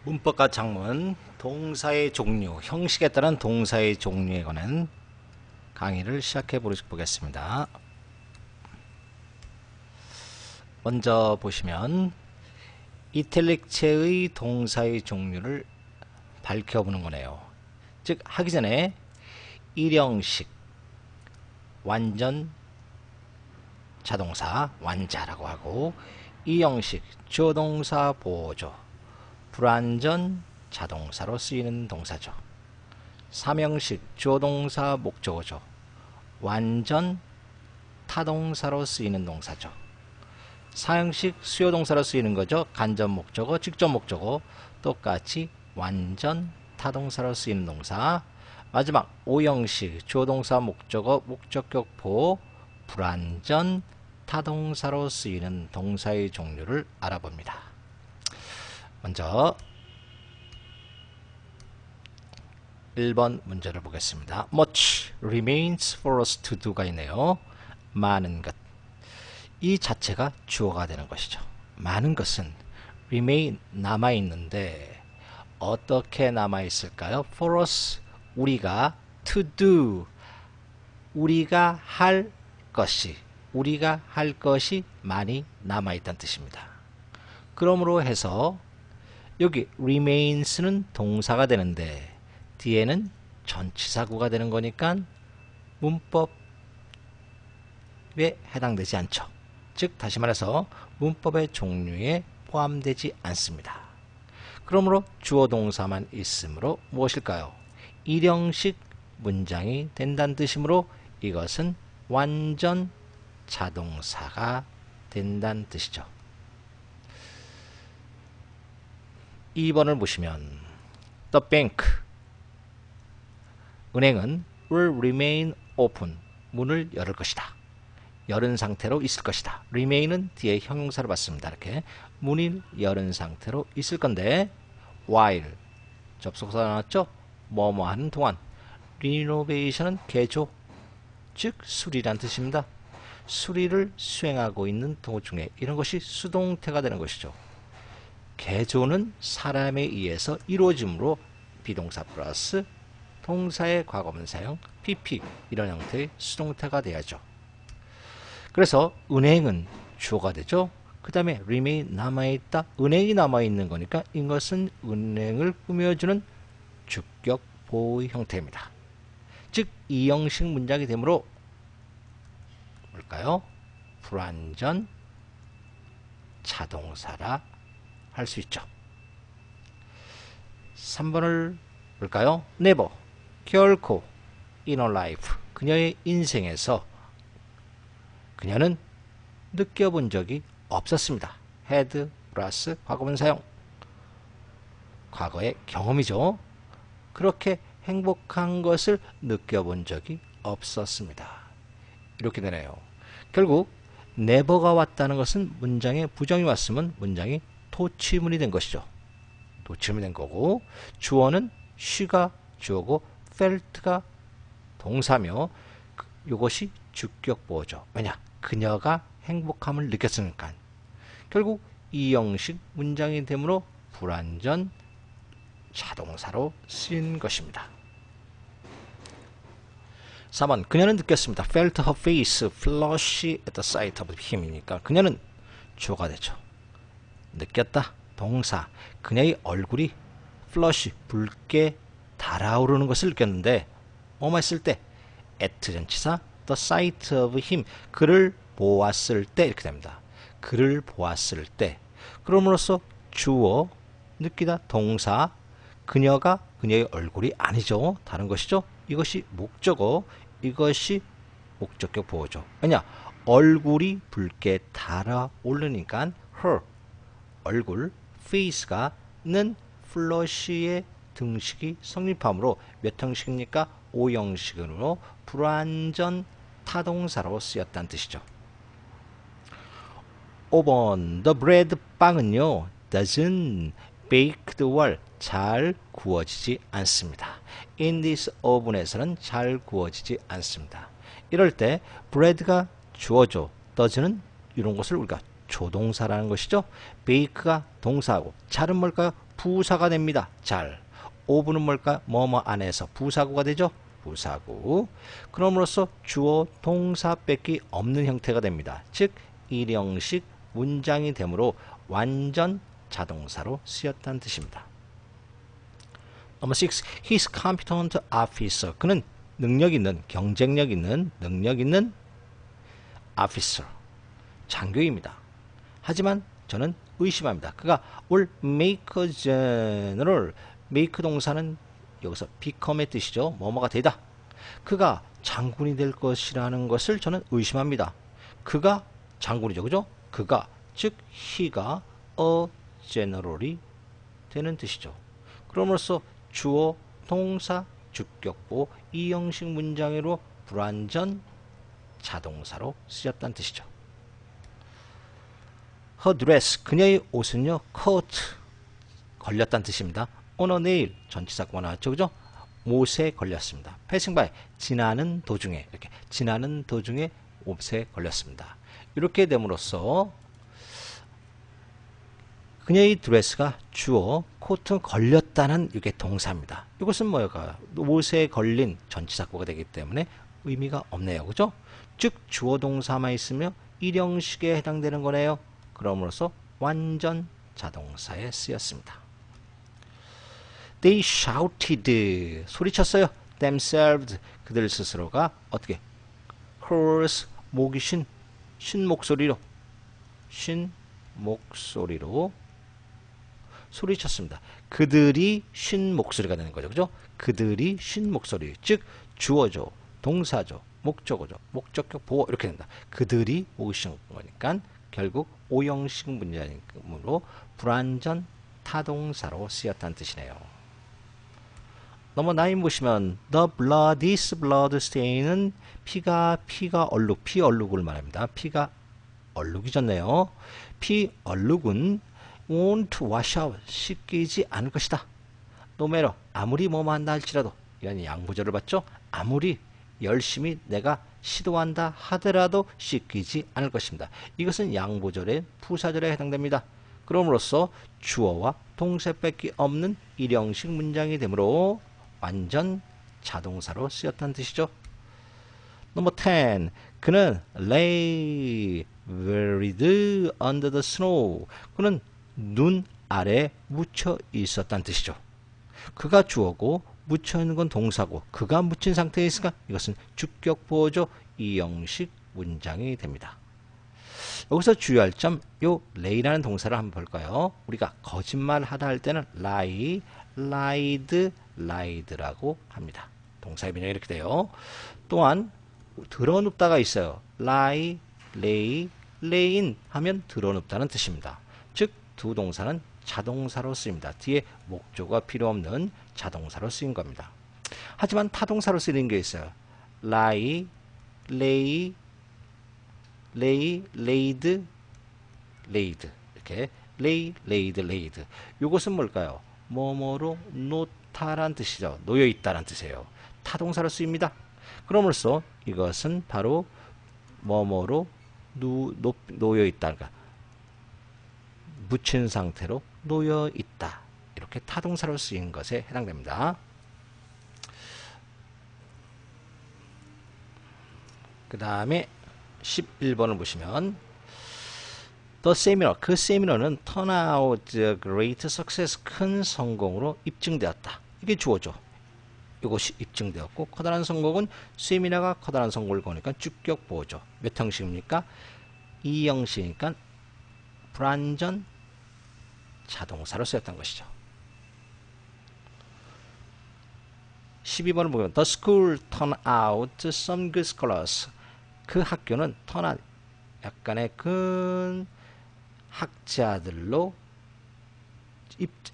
문법과 작문, 동사의 종류, 형식에 따른 동사의 종류에 관한 강의를 시작해 보겠습니다. 먼저 보시면 이탈릭체의 동사의 종류를 밝혀보는 거네요. 즉 하기 전에 일형식, 완전 자동사, 완자라고 하고, 이형식, 조동사 보조, 불완전 자동사로 쓰이는 동사죠. 삼형식, 조동사 목적어죠. 완전 타동사로 쓰이는 동사죠. 사형식, 수요동사로 쓰이는 거죠. 간접 목적어, 직접 목적어, 똑같이 완전 타동사로 쓰이는 동사. 마지막 오형식, 조동사 목적어, 목적격보, 불완전 타동사로 쓰이는 동사의 종류를 알아봅니다. 먼저 1번 문제를 보겠습니다. Much remains for us to do가 있네요. 많은 것. 이 자체가 주어가 되는 것이죠. 많은 것은 remain, 남아있는데 어떻게 남아있을까요? For us, 우리가, to do, 우리가 할 것이 많이 남아있다는 뜻입니다. 그러므로 해서 여기 remains는 동사가 되는데 뒤에는 전치사구가 되는 거니까 문법에 해당되지 않죠. 즉 다시 말해서 문법의 종류에 포함되지 않습니다. 그러므로 주어 동사만 있으므로 무엇일까요? 일형식 문장이 된다는 뜻이므로 이것은 완전 자동사가 된다는 뜻이죠. 2번을 보시면 The bank, 은행은 will remain open, 문을 열을 것이다. 열은 상태로 있을 것이다. remain은 뒤에 형용사를 받습니다. 이렇게 문을 열은 상태로 있을 건데 while, 접속사 나왔죠? 뭐뭐 하는 동안. renovation은 개조, 즉 수리란 뜻입니다. 수리를 수행하고 있는 도중에 이런 것이 수동태가 되는 것이죠. 개조는 사람에 의해서 이루어지므로 비동사 플러스 동사의 과거분 사용, PP 이런 형태의 수동태가 돼야죠. 그래서 은행은 주어가 되죠. 그 다음에 remain, 남아있다, 은행이 남아있는 거니까 이것은 은행을 꾸며주는 주격 보호 형태입니다. 즉 이형식 문장이 되므로 뭘까요? 불완전 자동사라 할 수 있죠. 3번을 볼까요? Never, 결코, in her life, 그녀의 인생에서 그녀는 느껴본 적이 없었습니다. had 플러스 과거분 사용, 과거의 경험이죠. 그렇게 행복한 것을 느껴본 적이 없었습니다. 이렇게 되네요. 결국 never가 왔다는 것은 문장에 부정이 왔으면 문장이 토치문이 된 것이죠. 토치문이 된 거고, 주어는 she가 주어고 felt가 동사며 이것이 주격 보호죠. 왜냐? 그녀가 행복함을 느꼈으니까. 결국 이 형식 문장이 되므로 불완전 자동사로 쓰인 것입니다. 4번, 그녀는 느꼈습니다. felt her face flush at the sight of him이니까 그녀는 주어가 되죠. 느꼈다, 동사. 그녀의 얼굴이 flush, 붉게 달아오르는 것을 느꼈는데 뭐만 했을 때? at 전치사 the sight of him, 그를 보았을 때 이렇게 됩니다. 그를 보았을 때. 그럼으로써 주어, 느끼다, 동사, 그녀가 그녀의 얼굴이 아니죠. 다른 것이죠. 이것이 목적어, 이것이 목적격 보호죠. 왜냐? 얼굴이 붉게 달아오르니까 her, 얼굴, face가 는 flush의 등식이 성립하므로 몇 형식입니까? 5형식으로 불완전 타동사로 쓰였다는 뜻이죠. 5번 The bread, 빵은요 doesn't bake the well, 잘 구워지지 않습니다. In this oven에서는 잘 구워지지 않습니다. 이럴 때 bread가 주어죠. does는 이런 것을 우리가 조동사라는 것이죠. bake가 동사하고 잘은 뭘까요? 부사가 됩니다. 잘. of는 뭘까? 뭐뭐 안에서 부사구가 되죠. 부사구. 그럼으로써 주어 동사 뺏기 없는 형태가 됩니다. 즉 일형식 문장이 되므로 완전 자동사로 쓰였다는 뜻입니다. Number 6. He's competent officer. 그는 능력 있는, 경쟁력 있는, 능력 있는 officer. 장교입니다. 하지만 저는 의심합니다. 그가 will make a general. make 동사는 여기서 become의 뜻이죠. 뭐뭐가 되다. 그가 장군이 될 것이라는 것을 저는 의심합니다. 그가 장군이죠. 그죠? 그가, 즉 he가 a general이 되는 뜻이죠. 그럼으로써 주어, 동사, 주격보, 이 형식 문장으로 불완전 자동사로 쓰였다는 뜻이죠. Her dress, 그녀의 옷은요, caught, 걸렸다는 뜻입니다. on a nail, 전치사구가 나왔죠. 그죠? 못에 걸렸습니다. passing by, 지나는 도중에, 이렇게 지나는 도중에 옷에 걸렸습니다. 이렇게 됨으로써 그녀의 드레스가 주어, 코트 걸렸다는 이게 동사입니다. 이것은 뭐예요? 옷에 걸린 전치사구가 되기 때문에 의미가 없네요. 그죠? 즉 주어 동사만 있으며 일형식에 해당되는 거네요. 그럼으로써 완전 자동사에 쓰였습니다. They shouted, 소리쳤어요. themselves, 그들 스스로가 어떻게? hoarse, 목이 쉰 목소리로 소리쳤습니다. 그들이 쉰 목소리가 되는 거죠. 그죠? 그들이 쉰 목소리. 즉 주어죠, 동사죠, 목적어죠, 목적격 보어 이렇게 된다. 그들이 목이 쉰 거니까 결국 오형식 문장이므로 불완전 타동사로 쓰였다는 뜻이네요. 넘버 9 보시면 the blood is blood stain은 피가 얼룩, 피 얼룩을 말합니다. 피가 얼룩이 졌네요. 피 얼룩은 won't wash out, 씻기지 않을 것이다. no matter, 아무리 뭐뭐 한다 할지라도, 이건 양보절을 받죠. 아무리 열심히 내가 시도한다 하더라도 씻기지 않을 것입니다. 이것은 양보절의 부사절에 해당됩니다. 그럼으로써 주어와 동사 뺏기 없는 일형식 문장이 되므로 완전 자동사로 쓰였다는 뜻이죠. 넘버 10. 그는 lay buried under the snow. 그는 눈 아래 묻혀 있었다는 뜻이죠. 그가 주어고 묻혀 있는 건 동사고 그가 묻힌 상태에 있으니까 이것은 주격 보어죠. 이 형식 문장이 됩니다. 여기서 주의할 점, 요 lay라는 동사를 한번 볼까요? 우리가 거짓말하다 할 때는 lie, lied, lied라고 합니다. 동사의 변형이 이렇게 돼요. 또한 드러눕다가 있어요. lie, lay, layin 하면 드러눕다는 뜻입니다. 즉 두 동사는 자동사로 쓰입니다. 뒤에 목조가 필요 없는 자동사로 쓰인 겁니다. 하지만 타동사로 쓰이는 게 있어요. lie, lay, laid, laid 이렇게 lay, laid, laid. 이것은 뭘까요? 뭐뭐로 놓다란 뜻이죠. 놓여 있다란 뜻이에요. 타동사로 쓰입니다. 그럼으로써 이것은 바로 뭐뭐로 놓여 있다. 그러니까 묻힌 상태로 놓여 있다. 이렇게 타동사로 쓰인 것에 해당됩니다. 그 다음에 11번을 보시면 The seminar, 그 세미나는 turn out great success, 큰 성공으로 입증되었다. 이게 주어죠. 이것이 입증되었고 커다란 성공은 세미나가 커다란 성공을 거니까 주격 보어죠. 몇 형식입니까? 이 형식이니까 불완전 자동사로 쓰였던 것이죠. 12번을 보면 The school turned out some good scholars. 그 학교는 turn out, 약간의 큰 학자들로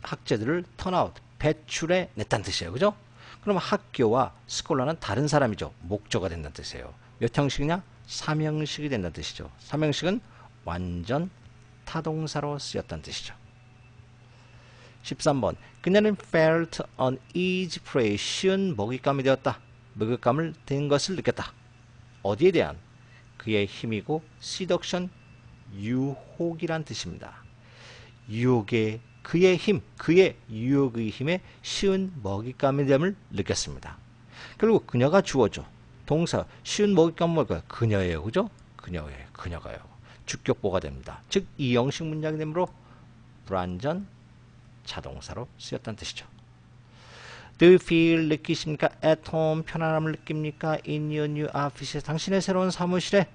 학자들을 turn out, 배출해 냈다는 뜻이에요. 그죠? 그럼 학교와 스콜라는 다른 사람이죠. 목조가 된다는 뜻이에요. 몇 형식이냐? 3형식이 된다는 뜻이죠. 3형식은 완전 타동사로 쓰였다는 뜻이죠. 13번. 그녀는 felt uneasy, prey, 쉬운 먹잇감이 되었다. 먹잇감을 된 것을 느꼈다. 어디에 대한? 그의 힘이고 seduction, 유혹이란 뜻입니다. 유혹의 그의 힘, 그의 유혹의 힘에 쉬운 먹잇감이 됨을 느꼈습니다. 결국 그녀가 주어죠. 동사 쉬운 먹잇감은 뭘까요? 그녀예요. 그죠? 그녀예요. 그녀가요. 주격보가 됩니다. 즉 이 형식 문장이 되므로 불완전 자동사로 쓰였다는 뜻이죠. Do you feel 느끼십니까? At home 편안함을 느낍니까? In your new office 당신의 새로운 사무실에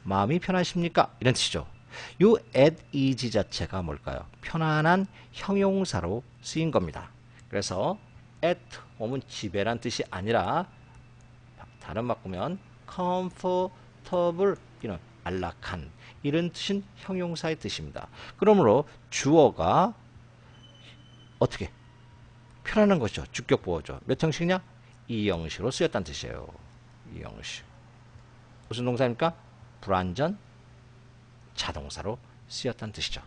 마음이 편하십니까? 이런 뜻이죠. 요 at ease 자체가 뭘까요? 편안한 형용사로 쓰인 겁니다. 그래서 at home은 집에란 뜻이 아니라 다른 바꾸면 comfortable 이런 안락한 이런 뜻인 형용사의 뜻입니다. 그러므로 주어가 어떻게 편안한 것이죠. 주격 보어죠. 몇 형식이냐? 이 형식으로 쓰였다는 뜻이에요. 이 형식. 무슨 동사입니까? 불완전 자동사로 쓰였다는 뜻이죠.